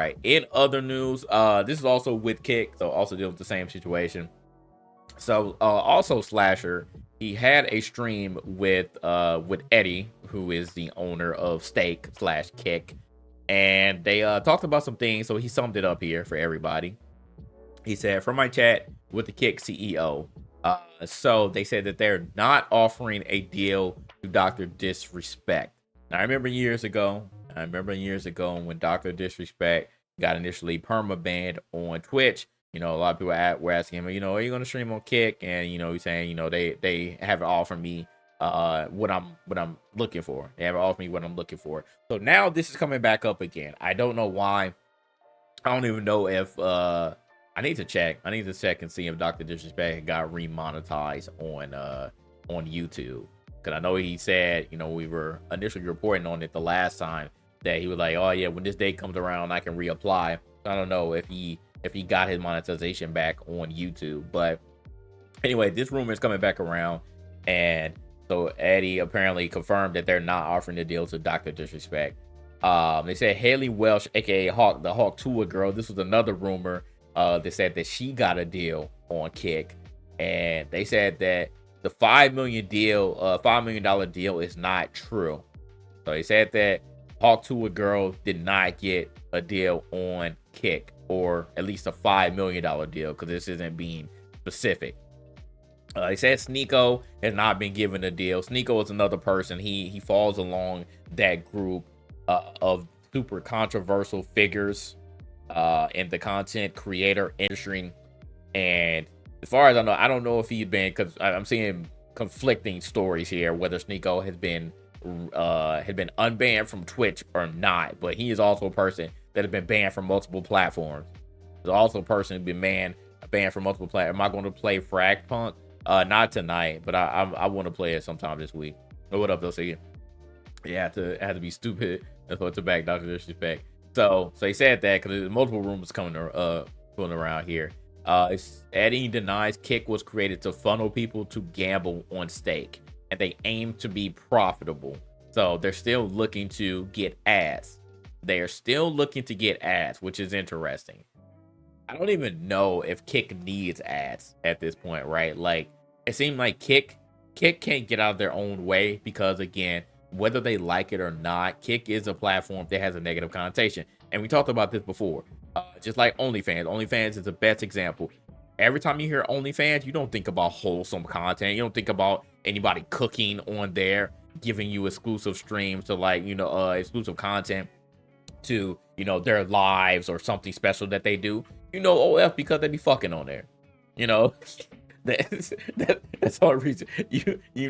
right. In other news, this is also with Kick, so also dealing with the same situation. So also Slasher, he had a stream with Eddie, who is the owner of Stake slash Kick, and they talked about some things. So he summed it up here for everybody. He said, from my chat with the Kick CEO, so they said that they're not offering a deal to Dr. Disrespect. Now, I remember years ago when Dr. Disrespect got initially perma banned on Twitch. A lot of people were asking him, are you going to stream on Kick? And he's saying, they haven't offered me what I'm looking for. They haven't offered me what I'm looking for. So now this is coming back up again. I don't know why. I don't even know if I need to check. I need to check and see if Dr. Disrespect got remonetized on YouTube. Because I know he said, we were initially reporting on it the last time that he was like, oh yeah, when this day comes around, I can reapply. I don't know if he got his monetization back on YouTube. But anyway, this rumor is coming back around, and so Eddie apparently confirmed that they're not offering the deal to Dr. Disrespect. They said Haley Welsh, aka Hawk, the Hawk Tua girl. This was another rumor. They said that she got a deal on Kick, and they said that the $5 million deal is not true. So they said that Hawk Tua girl did not get a deal on Kick, or at least a $5 million deal, because this isn't being specific. They said Sneako has not been given a deal. Sneako is another person. He falls along that group of super controversial figures in the content creator industry. And as far as I know, I don't know if he's been, because I'm seeing conflicting stories here, whether Sneako has been unbanned from Twitch or not. But he is also a person that has been banned from multiple platforms. There's also a person who's been banned from multiple platforms. Am I going to play Fragpunk? Not tonight, but I want to play it sometime this week. Oh, what up, though? See, yeah, it had to be stupid. That's what to back Dr. Disrespect. So he said that because there's multiple rumors coming around here. Eddie denies Kick was created to funnel people to gamble on Stake, and they aim to be profitable. So they're still looking to get ads. They are still looking to get ads, which is interesting. I don't even know if Kick needs ads at this point, right? Like, it seemed like Kick can't get out of their own way, because again, whether they like it or not, Kick is a platform that has a negative connotation. And we talked about this before. Just like OnlyFans. OnlyFans is the best example. Every time you hear OnlyFans, you don't think about wholesome content. You don't think about anybody cooking on there, giving you exclusive streams to exclusive content to, their lives or something special that they do. OF because they be fucking on there. That's the whole reason.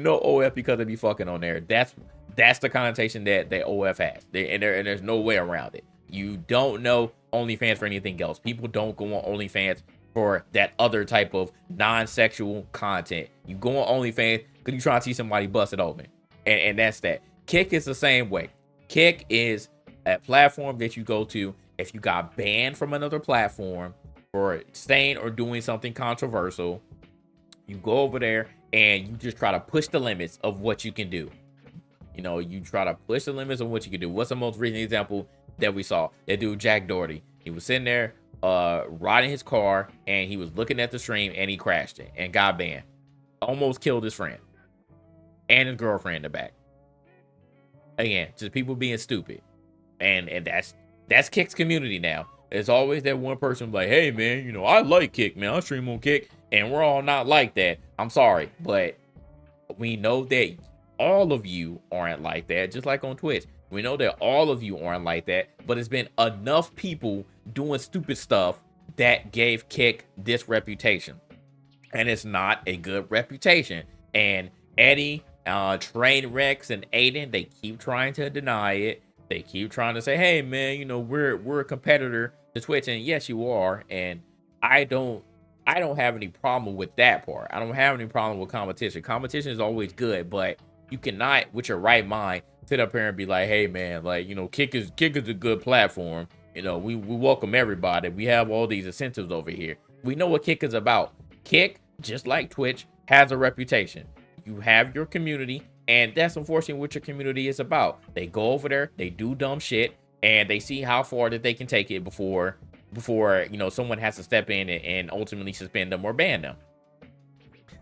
OF because they be fucking on there. That's the connotation that OF has. And there's no way around it. You don't know OnlyFans for anything else. People don't go on OnlyFans for that other type of non-sexual content. You go on OnlyFans because you trying to see somebody bust it open. And that's that. Kick is the same way. Kick is a platform that you go to if you got banned from another platform for saying or doing something controversial. You go over there and you just try to push the limits of what you can do. You try to push the limits of what you can do. What's the most recent example that we saw? That dude, Jack Doherty. He was sitting there riding his car, and he was looking at the stream, and he crashed it and got banned. Almost killed his friend and his girlfriend in the back. Again, just people being stupid. And that's Kick's community now. There's always that one person like, hey man, I like Kick, man. I stream on Kick, and we're all not like that. I'm sorry, but we know that all of you aren't like that, just like on Twitch. We know that all of you aren't like that, but it's been enough people doing stupid stuff that gave Kick this reputation. And it's not a good reputation. And Eddie, Trainwrecks, and Aiden, they keep trying to deny it. They keep trying to say, hey man, we're a competitor to Twitch, and yes you are. And I don't have any problem with that part. I don't have any problem with competition. Competition is always good, but you cannot, with your right mind, sit up here and be like, hey man, Kick is a good platform. We welcome everybody. We have all these incentives over here. We know what Kick is about. Kick, just like Twitch, has a reputation. You have your community, and that's unfortunately what your community is about. They go over there, they do dumb shit, and they see how far that they can take it before someone has to step in and ultimately suspend them or ban them.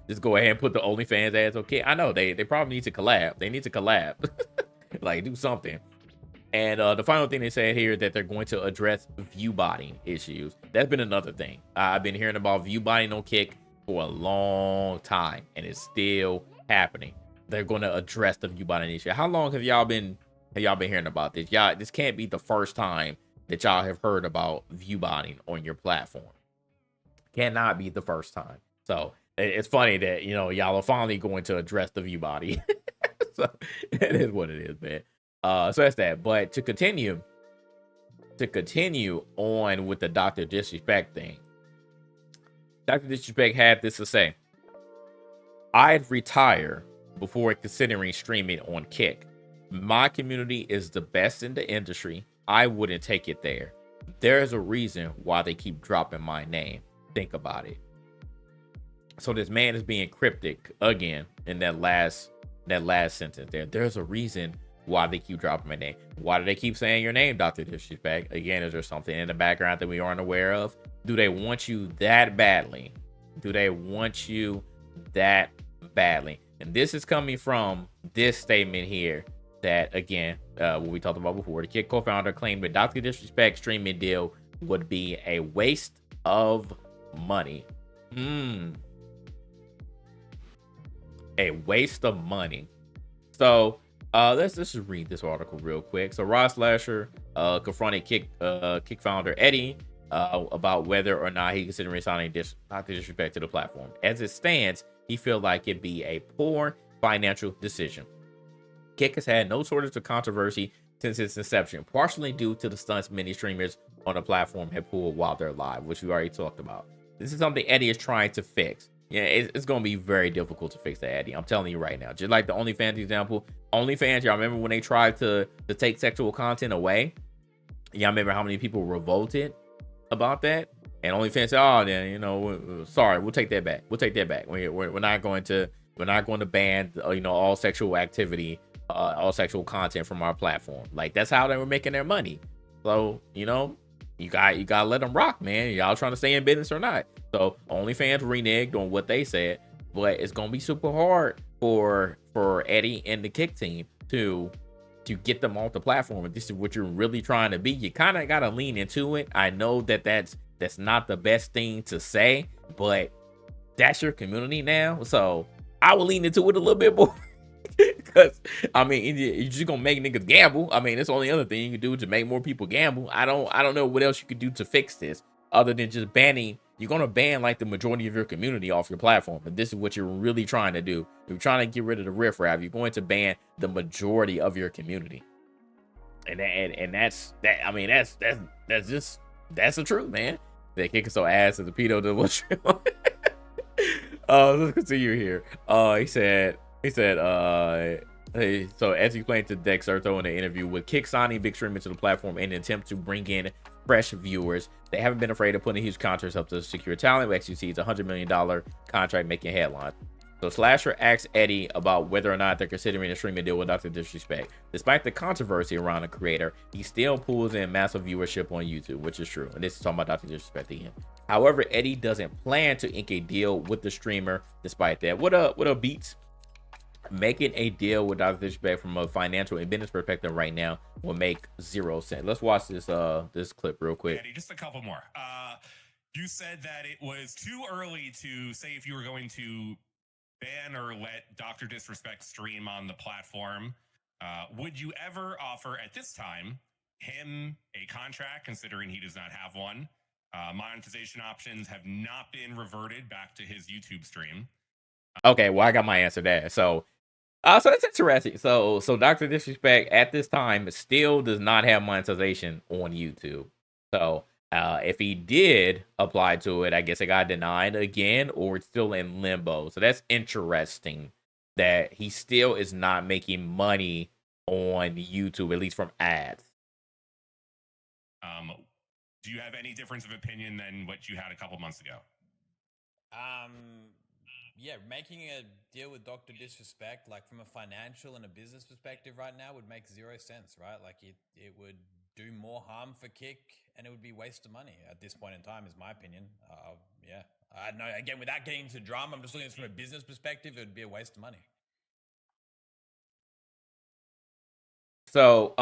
Just go ahead and put the OnlyFans ads. Okay, I know they probably need to collab. They need to collab, like do something. And the final thing they said here that they're going to address view botting issues. That's been another thing. I've been hearing about view botting on Kick for a long time, and it's still happening. They're going to address the view botting issue. How long have y'all been hearing about this? Y'all, this can't be the first time that y'all have heard about view botting on your platform. Cannot be the first time. So it's funny that y'all are finally going to address the view botting. So it is what it is, man. So that's that. But to continue on with the Dr. Disrespect thing, Dr. Disrespect had this to say: I'd retire before considering streaming on Kick. My community is the best in the industry. I wouldn't take it there. There's a reason why they keep dropping my name. Think about it. So this man is being cryptic again in that last sentence there. There's a reason why they keep dropping my name. Why do they keep saying your name, Dr. Disrespect? Again, is there something in the background that we aren't aware of? Do they want you that badly? Do they want you that badly? And this is coming from this statement here that, again, what we talked about before. The Kick co-founder claimed that Dr. Disrespect streaming deal would be a waste of money. A waste of money. So let's just read this article real quick. So Rod Slasher confronted Kick founder Eddie about whether or not he considered resigning Dr. Disrespect to the platform. As it stands, he feels like it'd be a poor financial decision. Kick has had no shortage of controversy since its inception, partially due to the stunts many streamers on the platform have pulled while they're live, which we already talked about. This is something Eddie is trying to fix. Yeah, it's going to be very difficult to fix that, Eddie. I'm telling you right now. Just like the OnlyFans example. OnlyFans, y'all remember when they tried to take sexual content away? Y'all remember how many people revolted about that? And OnlyFans said, "Oh, then sorry, we'll take that back. We'll take that back. We're not going to ban all sexual activity, all sexual content from our platform." Like, that's how they were making their money. So you gotta let them rock, man. Y'all trying to stay in business or not? So OnlyFans reneged on what they said, but it's gonna be super hard for Eddie and the Kick team to get them off the platform. If this is what you're really trying to be, you kind of gotta lean into it. I know that's not the best thing to say, but that's your community now. So I will lean into it a little bit more. Because you're just gonna make niggas gamble. It's the only other thing you can do to make more people gamble. I don't know what else you could do to fix this other than just banning. You're gonna ban like the majority of your community off your platform, and this is what you're really trying to do. You're trying to get rid of the riffraff. You're going to ban the majority of your community, and that's the truth, man. They kicking so ass as a pedo to what you. Let's continue here. He said, hey, so as he explained to Dexerto in an interview, with Kick signing big streamers to the platform in an attempt to bring in fresh viewers, they haven't been afraid of putting huge contracts up to secure talent. XQC is a $100 million contract making headlines. So Slasher asked Eddie about whether or not they're considering a streaming deal with Dr. Disrespect. Despite the controversy around the creator, he still pulls in massive viewership on YouTube, which is true. And this is talking about Dr. Disrespect again. However, Eddie doesn't plan to ink a deal with the streamer despite that. What up, Beats? Making a deal with Dr. Disrespect from a financial and business perspective right now will make 0 sense. Let's watch this clip real quick. Eddie, just a couple more. You said that it was too early to say if you were going to ban or let Dr. Disrespect stream on the platform. Would you ever offer at this time him a contract, considering he does not have one? Monetization options have not been reverted back to his YouTube stream. Okay, well, I got my answer there. So that's interesting. So Dr. Disrespect at this time still does not have monetization on YouTube. So if he did apply to it, I guess it got denied again, or it's still in limbo. So that's interesting that he still is not making money on YouTube, at least from ads. Do you have any difference of opinion than what you had a couple months ago? Yeah, making a deal with Dr. Disrespect, like from a financial and a business perspective right now, would make 0 sense, right? Like it would do more harm for Kick, and it would be a waste of money at this point in time, is my opinion. Yeah. I know, again, without getting into drama, I'm just looking at this from a business perspective, it would be a waste of money. So,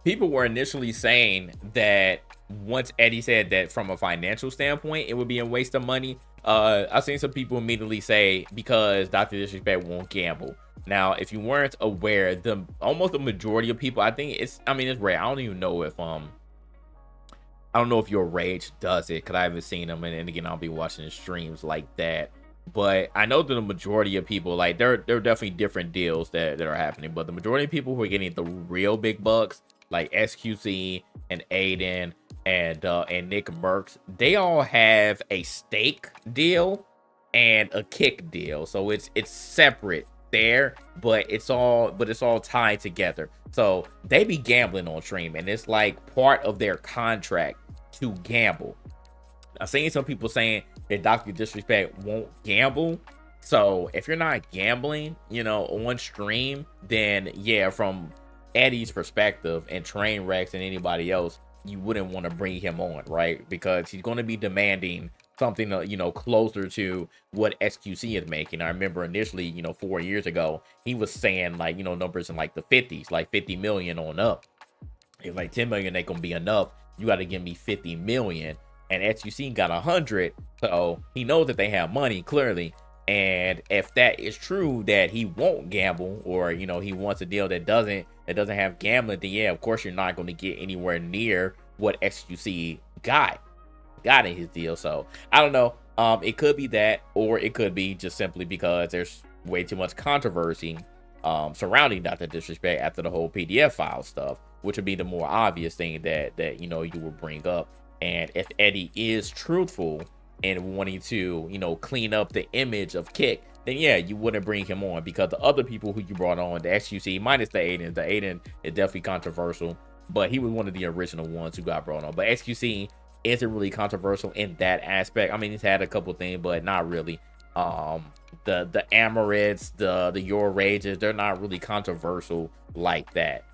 people were initially saying that once Eddie said that from a financial standpoint, it would be a waste of money. I've seen some people immediately say because Dr. Disrespect won't gamble. Now, if you weren't aware, almost the majority of people, I think it's rare. I don't even know if I don't know if your Rage does it because I haven't seen them, and again, I'll be watching the streams like that. But I know that the majority of people, like, there are definitely different deals that are happening, but the majority of people who are getting the real big bucks, like SQC and Aiden and Nick Merckx, they all have a stake deal and a kick deal, so it's separate there, but it's all tied together. So they be gambling on stream, and it's like part of their contract to gamble. I've seen some people saying that Dr. Disrespect won't gamble. So if you're not gambling, on stream, then yeah, from Eddie's perspective and Trainwreck's and anybody else, you wouldn't want to bring him on, right? Because he's going to be demanding something, closer to what SQC is making. I remember initially, 4 years ago, he was saying like, numbers in like the 50s, like 50 million on up. If like 10 million ain't gonna be enough, you got to give me 50 million. And SQC got 100, so he knows that they have money clearly. And if that is true, that he won't gamble, or he wants a deal that doesn't have gambling, then yeah, of course you're not going to get anywhere near what XQC got in his deal. So I don't know. It could be that, or it could be just simply because there's way too much controversy surrounding Dr. Disrespect after the whole PDF file stuff, which would be the more obvious thing that you would bring up. And if Eddie is truthful and wanting to, clean up the image of Kick, then yeah, you wouldn't bring him on, because the other people who you brought on, the XQC minus the Aiden is definitely controversial, but he was one of the original ones who got brought on. But XQC isn't really controversial in that aspect. I mean, he's had a couple things, but not really. The Amorites, the Your Rages, they're not really controversial like that.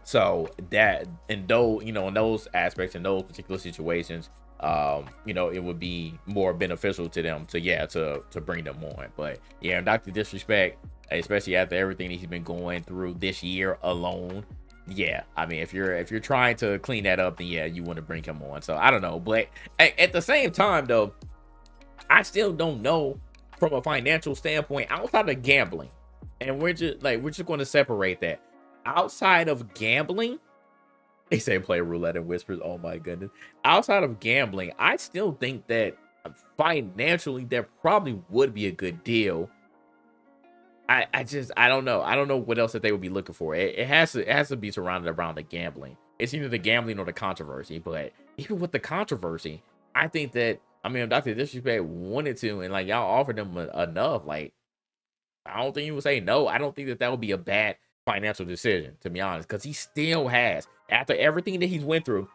So that, in those aspects, in those particular situations, it would be more beneficial to them to bring them on. But yeah, Dr. Disrespect, especially after everything he's been going through this year alone, yeah, I mean, if you're trying to clean that up, then yeah, you want to bring him on. So I don't know, but at the same time though, I still don't know from a financial standpoint outside of gambling, and we're just going to separate that. Outside of gambling, they say play roulette and whispers. Oh my goodness. Outside of gambling, I still think that financially there probably would be a good deal. I don't know. I don't know what else that they would be looking for. It has to be surrounded around the gambling. It's either the gambling or the controversy. But even with the controversy, I think that, if Dr. Disrespect wanted to, and like y'all offered him enough, like, I don't think he would say no. I don't think that would be a bad financial decision, to be honest, because he still has, after everything that he's went through,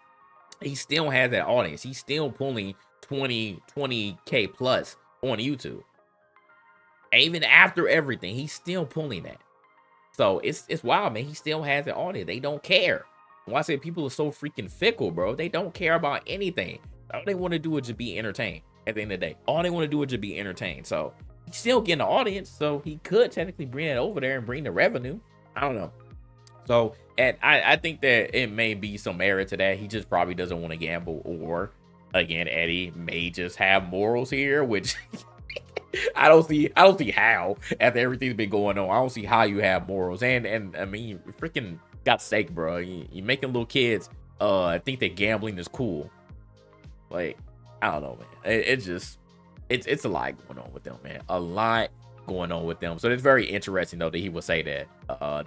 he still has that audience. He's still pulling 20K plus on YouTube. And even after everything, he's still pulling that. So it's wild, man. He still has an audience. They don't care. Well, I say people are so freaking fickle, bro. They don't care about anything. All they want to do is just be entertained at the end of the day. All they want to do is just be entertained. So he's still getting the audience. So he could technically bring it over there and bring the revenue. I don't know. So, and I think that it may be some merit to that. He just probably doesn't want to gamble, or again, Eddie may just have morals here, which I don't see how, after everything's been going on. I don't see how you have morals. And I mean, you freaking got steak, bro. You're making little kids think that gambling is cool. Like, I don't know, man. It's a lot going on with them, man. A lot going on with them. So it's very interesting though that he would say that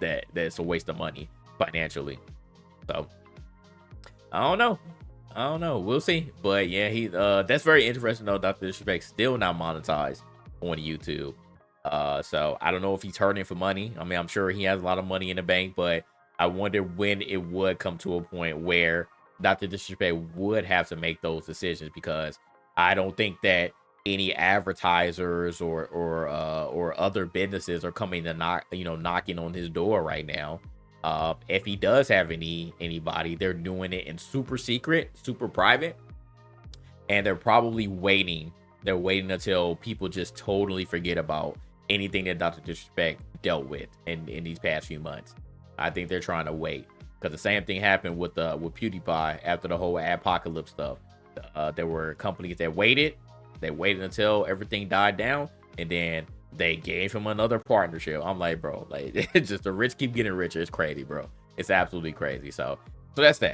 that it's a waste of money financially. So I don't know, we'll see. But yeah, he that's very interesting though. Dr. Disrespect still not monetized on YouTube. So I don't know if he's hurting for money. I mean, I'm sure he has a lot of money in the bank, but I wonder when it would come to a point where Dr. Disrespect would have to make those decisions, because I don't think that any advertisers or other businesses are coming to knocking on his door right now. If he does have anybody, they're doing it in super secret, super private, and they're probably waiting. They're waiting until people just totally forget about anything that Dr. Disrespect dealt with in these past few months. I think they're trying to wait, because the same thing happened with PewDiePie after the whole Apocalypse stuff. There were companies that waited. They waited until everything died down, and then they gave him another partnership. I'm like, bro, like, it's just the rich keep getting richer. It's crazy, bro. It's absolutely crazy. So that's that.